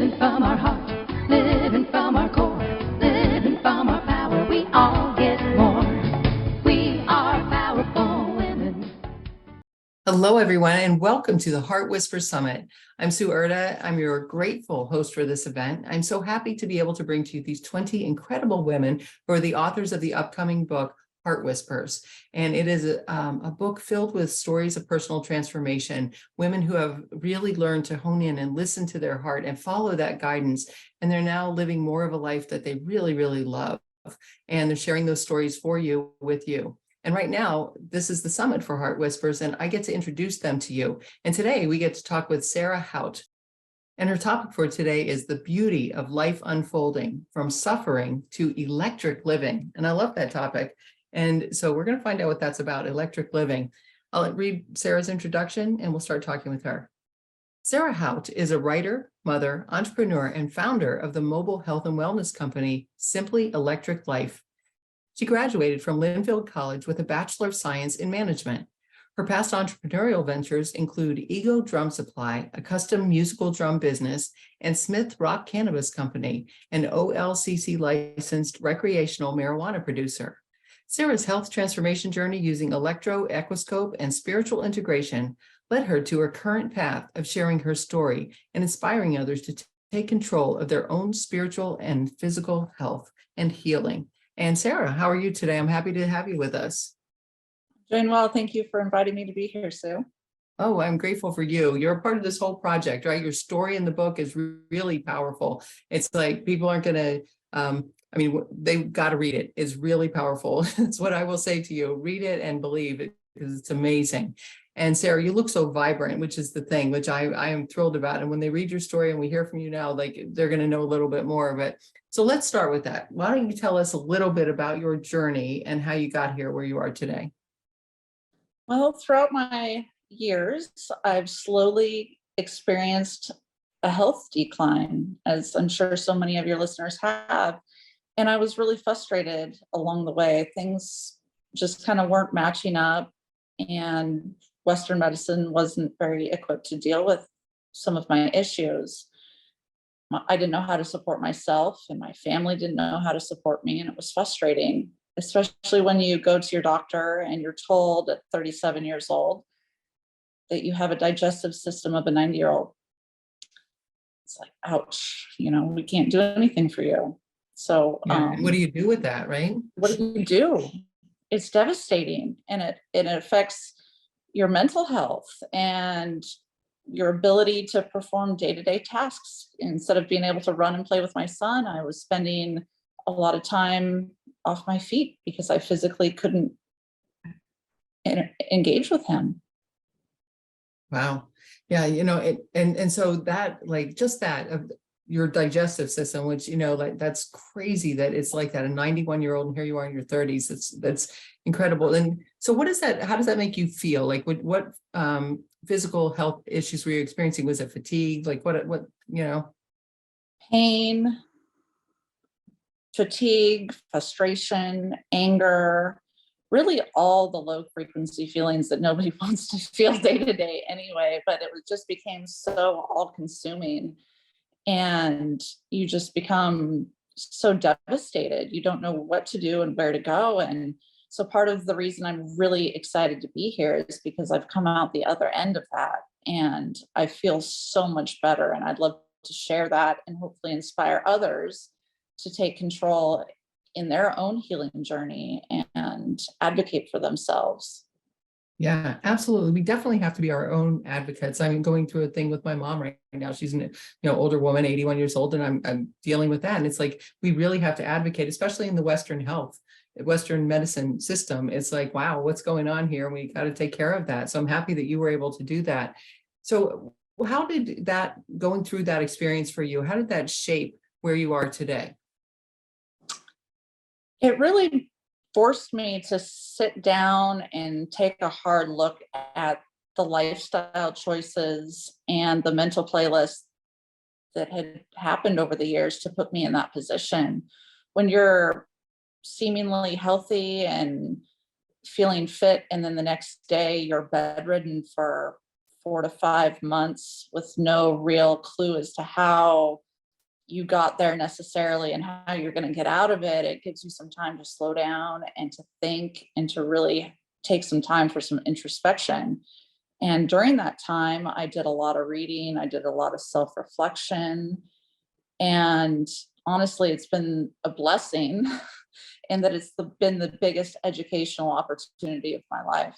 living from our heart, living from our core, living from our power. We all get more. We are powerful women. Hello, everyone, and welcome to the Heart Whisper Summit. I'm Sue Erda. I'm your grateful host for this event. I'm so happy to be able to bring to you these 20 incredible women who are the authors of the upcoming book, Heart Whispers. And it is a book filled with stories of personal transformation, women who have really learned to hone in and listen to their heart and follow that guidance. And they're now living more of a life that they really, really love. And they're sharing those stories for you, with you. And right now, this is the summit for Heart Whispers, and I get to introduce them to you. And today we get to talk with Sarah Hauth. And her topic for today is the beauty of life unfolding from suffering to electric living. And I love that topic. And so we're going to find out what that's about, electric living. I'll read Sarah's introduction and we'll start talking with her. Sarah Hauth is a writer, mother, entrepreneur, and founder of the mobile health and wellness company, Simply Electric Life. She graduated from Linfield College with a Bachelor of Science in Management. Her past entrepreneurial ventures include Ego Drum Supply, a custom musical drum business, and Smith Rock Cannabis Company, an OLCC licensed recreational marijuana producer. Sarah's health transformation journey using electro, equiscope, and spiritual integration led her to her current path of sharing her story and inspiring others to take control of their own spiritual and physical health and healing. And Sarah, how are you today? I'm happy to have you with us. Doing well. Thank you for inviting me to be here, Sue. Oh, I'm grateful for you. You're a part of this whole project, right? Your story in the book is really powerful. It's like people aren't going to, they've got to read it. It's really powerful. That's what I will say to you. Read it and believe it because it's amazing. And Sarah, you look so vibrant, which is the thing, which I am thrilled about. And when they read your story and we hear from you now, like they're going to know a little bit more of it. So let's start with that. Why don't you tell us a little bit about your journey and how you got here where you are today? Well, throughout my years, I've slowly experienced a health decline, as I'm sure so many of your listeners have. And I was really frustrated along the way. Things just kind of weren't matching up, and Western medicine wasn't very equipped to deal with some of my issues. I didn't know how to support myself, and my family didn't know how to support me, and it was frustrating, especially when you go to your doctor and you're told at 37 years old that you have a digestive system of a 90-year-old. It's like, ouch, we can't do anything for you. So what do you do with that, right? What do you do? It's devastating, and it affects your mental health and your ability to perform day-to-day tasks. Instead of being able to run and play with my son, I was spending a lot of time off my feet because I physically couldn't engage with him. Wow. Yeah. And so that, like, just that of your digestive system, which, like, that's crazy that it's like that, a 91-year-old, and here you are in your 30s. That's incredible. And so what is that? How does that make you feel? Like what physical health issues were you experiencing? Was it fatigue? Like what? Pain, fatigue, frustration, anger, really all the low frequency feelings that nobody wants to feel day to day anyway, but just became so all consuming, and you just become so devastated. You don't know what to do and where to go. And so part of the reason I'm really excited to be here is because I've come out the other end of that, and I feel so much better. And I'd love to share that and hopefully inspire others to take control in their own healing journey and advocate for themselves. Yeah, absolutely. We definitely have to be our own advocates. I'm going through a thing with my mom right now. She's an older woman, 81 years old, and I'm dealing with that. And it's like we really have to advocate, especially in the Western medicine system. It's like, wow, what's going on here? We got to take care of that. So I'm happy that you were able to do that. So how did that, going through that experience for you, how did that shape where you are today? It really forced me to sit down and take a hard look at the lifestyle choices and the mental playlist that had happened over the years to put me in that position. When you're seemingly healthy and feeling fit, and then the next day you're bedridden for 4 to 5 months with no real clue as to how you got there necessarily and how you're going to get out of it. It gives you some time to slow down and to think and to really take some time for some introspection. And during that time, I did a lot of reading, I did a lot of self-reflection. And honestly, it's been a blessing and that it's been the biggest educational opportunity of my life.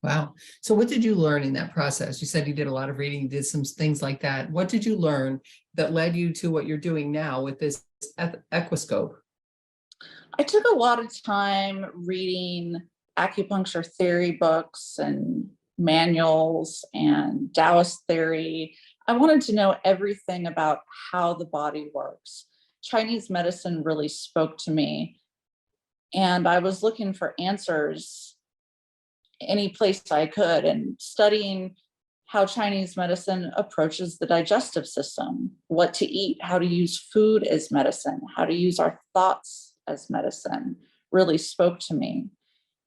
Wow. So what did you learn in that process? You said you did a lot of reading, did some things like that. What did you learn that led you to what you're doing now with this Equiscope? I took a lot of time reading acupuncture theory books and manuals and Taoist theory. I wanted to know everything about how the body works. Chinese medicine really spoke to me, and I was looking for answers any place I could, and studying how Chinese medicine approaches the digestive system, what to eat, how to use food as medicine, how to use our thoughts as medicine really spoke to me.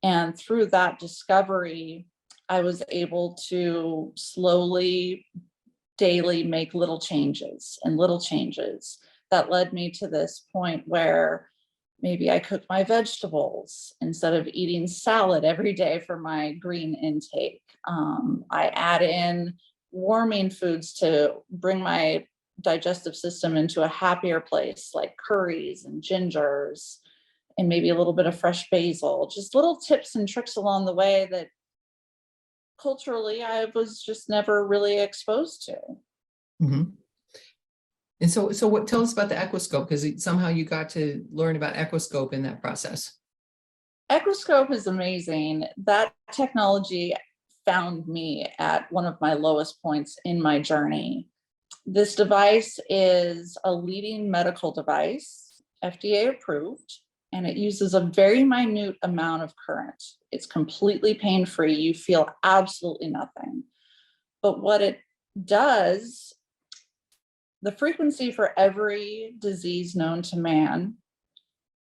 And through that discovery, I was able to slowly, daily make little changes that led me to this point where maybe I cook my vegetables instead of eating salad every day for my green intake. I add in warming foods to bring my digestive system into a happier place, like curries and gingers, and maybe a little bit of fresh basil, just little tips and tricks along the way that culturally I was just never really exposed to. Mhm. And so what, tell us about the Equiscope, because somehow you got to learn about Equiscope in that process. Equiscope is amazing. That technology found me at one of my lowest points in my journey. This device is a leading medical device, FDA approved, and it uses a very minute amount of current. It's completely pain-free. You feel absolutely nothing. But what it does, the frequency for every disease known to man,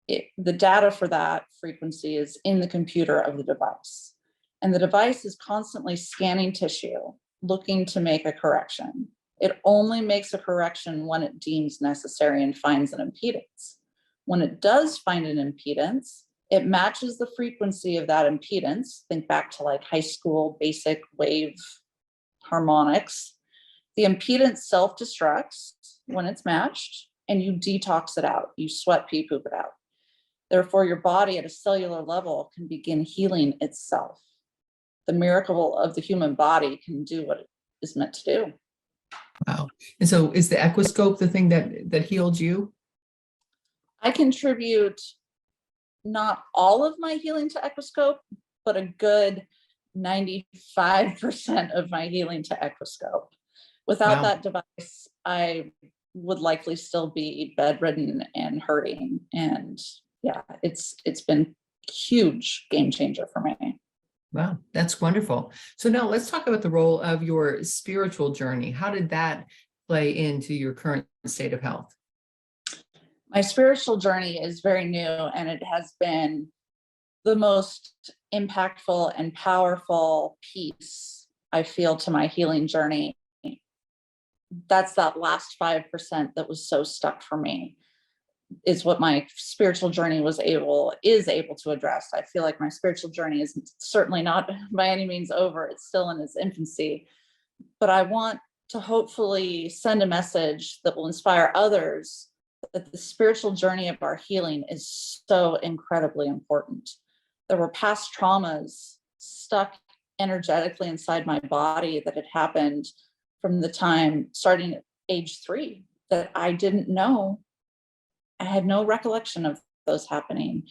the data for that frequency is in the computer of the device. And the device is constantly scanning tissue, looking to make a correction. It only makes a correction when it deems necessary and finds an impedance. When it does find an impedance, it matches the frequency of that impedance. Think back to like high school basic wave harmonics. The impedance self-destructs when it's matched, and you detox it out. You sweat pee, poop it out. Therefore, your body at a cellular level can begin healing itself. The miracle of the human body can do what it is meant to do. Wow. And so is the Equiscope the thing that healed you? I contribute not all of my healing to Equiscope, but a good 95% of my healing to Equiscope. Without Wow. that device, I would likely still be bedridden and hurting. And yeah, it's been a huge game changer for me. Wow, that's wonderful. So now let's talk about the role of your spiritual journey. How did that play into your current state of health? My spiritual journey is very new, and it has been the most impactful and powerful piece I feel to my healing journey. That's that last 5% that was so stuck for me, is what my spiritual journey is able to address. I feel like my spiritual journey is certainly not by any means over. It's still in its infancy, but I want to hopefully send a message that will inspire others that the spiritual journey of our healing is so incredibly important. There were past traumas stuck energetically inside my body that had happened from the time starting at age 3 that I didn't know. I had no recollection of those happening,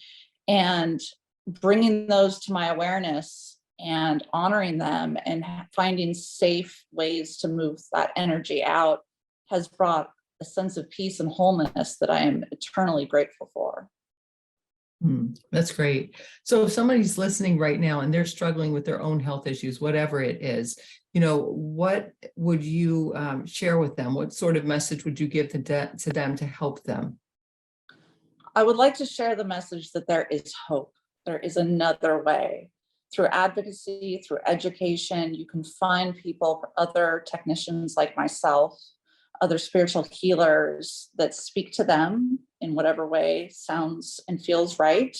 and bringing those to my awareness and honoring them and finding safe ways to move that energy out has brought a sense of peace and wholeness that I am eternally grateful for. That's great. So if somebody's listening right now and they're struggling with their own health issues, whatever it is, what would you share with them? What sort of message would you give to them to help them? I would like to share the message that there is hope. There is another way. Through advocacy, through education, you can find people, other technicians like myself. other spiritual healers that speak to them in whatever way sounds and feels right,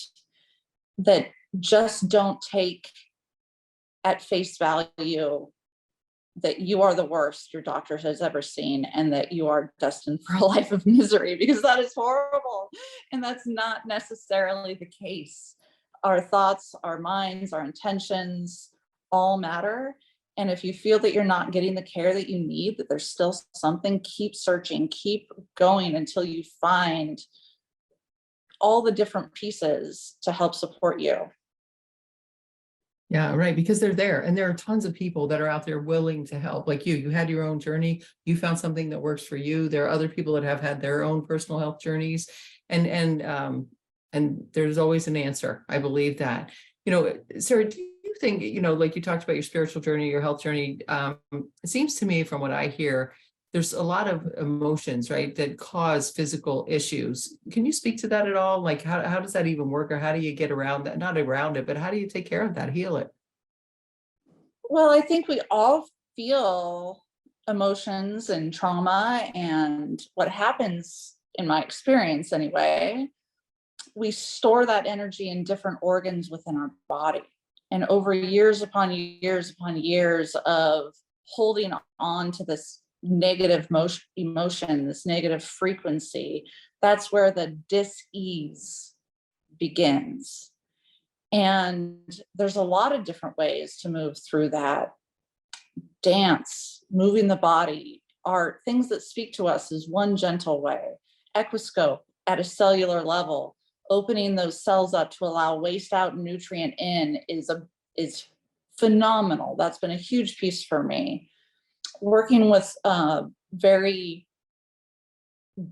that just don't take at face value that you are the worst your doctor has ever seen and that you are destined for a life of misery, because that is horrible. And that's not necessarily the case. Our thoughts, our minds, our intentions all matter. And if you feel that you're not getting the care that you need, that there's still something, keep searching, keep going until you find all the different pieces to help support you. Yeah, right. Because they're there, and there are tons of people that are out there willing to help. Like you had your own journey. You found something that works for you. There are other people that have had their own personal health journeys, and there's always an answer. I believe that. Sarah, do you think, like you talked about your spiritual journey, your health journey, it seems to me from what I hear, there's a lot of emotions, right, that cause physical issues. Can you speak to that at all? Like, how does that even work, or how do you get around that? Not around it, but how do you take care of that, heal it? Well, I think we all feel emotions and trauma, and what happens, in my experience anyway, we store that energy in different organs within our body. And over years upon years upon years of holding on to this negative emotion, this negative frequency, that's where the dis-ease begins. And there's a lot of different ways to move through that. Dance, moving the body, art, things that speak to us is one gentle way. Equiscope at a cellular level, opening those cells up to allow waste out and nutrient in is phenomenal. That's been a huge piece for me. Working with very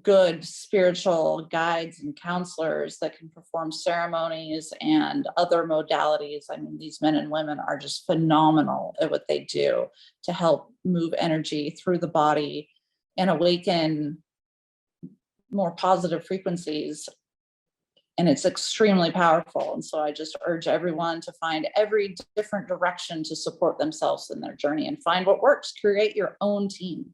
good spiritual guides and counselors that can perform ceremonies and other modalities. I mean, these men and women are just phenomenal at what they do to help move energy through the body and awaken more positive frequencies. And it's extremely powerful. And so I just urge everyone to find every different direction to support themselves in their journey and find what works. Create your own team.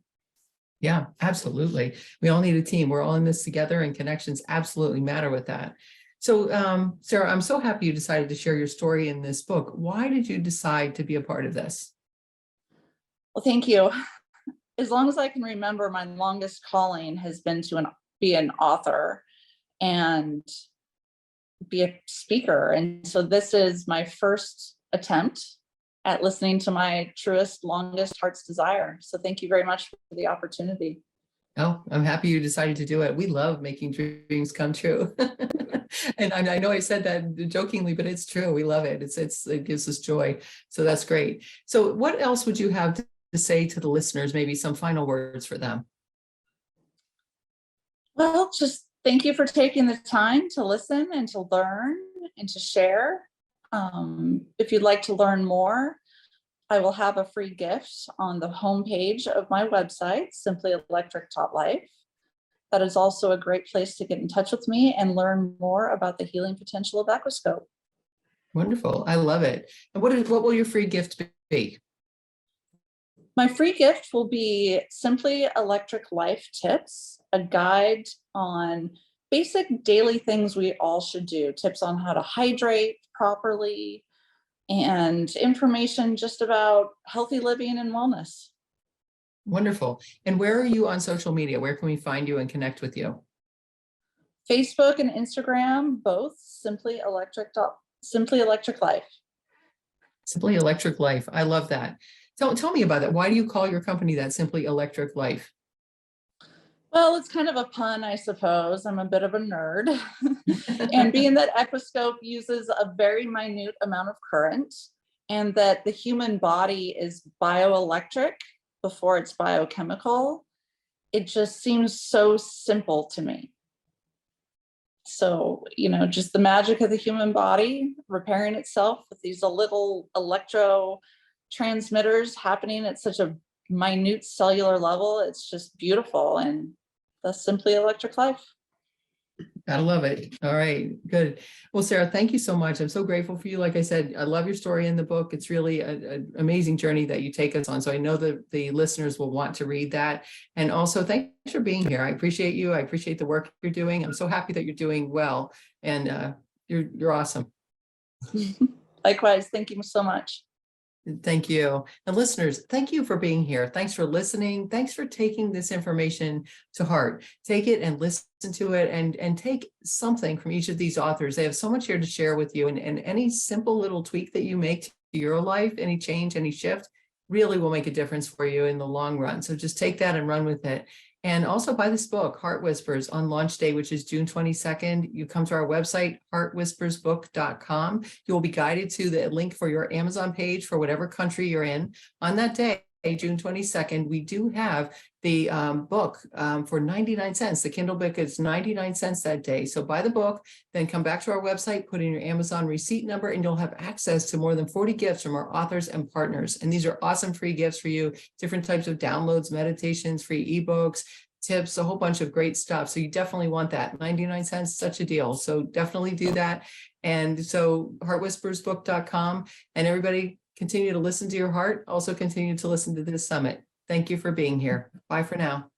Yeah, absolutely. We all need a team. We're all in this together, and connections absolutely matter with that. So, Sarah, I'm so happy you decided to share your story in this book. Why did you decide to be a part of this? Well, thank you. As long as I can remember, my longest calling has been to be an author and be a speaker. And so this is my first attempt at listening to my truest, longest heart's desire. So thank you very much for the opportunity. Oh, I'm happy you decided to do it. We love making dreams come true. And I know I said that jokingly, but it's true. We love it. It gives us joy. So that's great. So what else would you have to say to the listeners? Maybe some final words for them. Well, just thank you for taking the time to listen and to learn and to share. If you'd like to learn more, I will have a free gift on the homepage of my website, Simply Electric Top Life. That is also a great place to get in touch with me and learn more about the healing potential of Equiscope. Wonderful. I love it. And what will your free gift be? My free gift will be Simply Electric Life Tips, a guide on basic daily things we all should do, tips on how to hydrate properly, and information just about healthy living and wellness. Wonderful. And where are you on social media? Where can we find you and connect with you? Facebook and Instagram, both Simply Electric Life. Simply Electric Life. I love that. Tell me about that. Why do you call your company that, Simply Electric Life? Well, it's kind of a pun, I suppose. I'm a bit of a nerd. And being that Equiscope uses a very minute amount of current, and that the human body is bioelectric before it's biochemical, it just seems so simple to me. So, just the magic of the human body repairing itself with these little electro transmitters happening at such a minute cellular level. It's just beautiful. And that's Simply Electric Life. Gotta love it. All right, good. Well, Sarah, thank you so much. I'm so grateful for you. Like I said, I love your story in the book. It's really an amazing journey that you take us on. So I know that the listeners will want to read that. And also, thanks for being here. I appreciate you. I appreciate the work you're doing. I'm so happy that you're doing well, and you're awesome. Likewise, thank you so much. Thank you. And listeners, thank you for being here. Thanks for listening. Thanks for taking this information to heart. Take it and listen to it, and take something from each of these authors. They have so much here to share with you, and any simple little tweak that you make to your life, any change, any shift, really will make a difference for you in the long run. So just take that and run with it. And also buy this book, Heart Whispers, on launch day, which is June 22nd. You come to our website, heartwhispersbook.com. You will be guided to the link for your Amazon page for whatever country you're in. On that day, June 22nd, we do have the book for 99 cents. The Kindle book is 99 cents that day. So buy the book, then come back to our website, put in your Amazon receipt number, and you'll have access to more than 40 gifts from our authors and partners. And these are awesome free gifts for you, different types of downloads, meditations, free ebooks, tips, a whole bunch of great stuff. So you definitely want that. 99 cents, such a deal. So definitely do that. And so heartwhispersbook.com, and everybody continue to listen to your heart. Also continue to listen to this summit. Thank you for being here. Bye for now.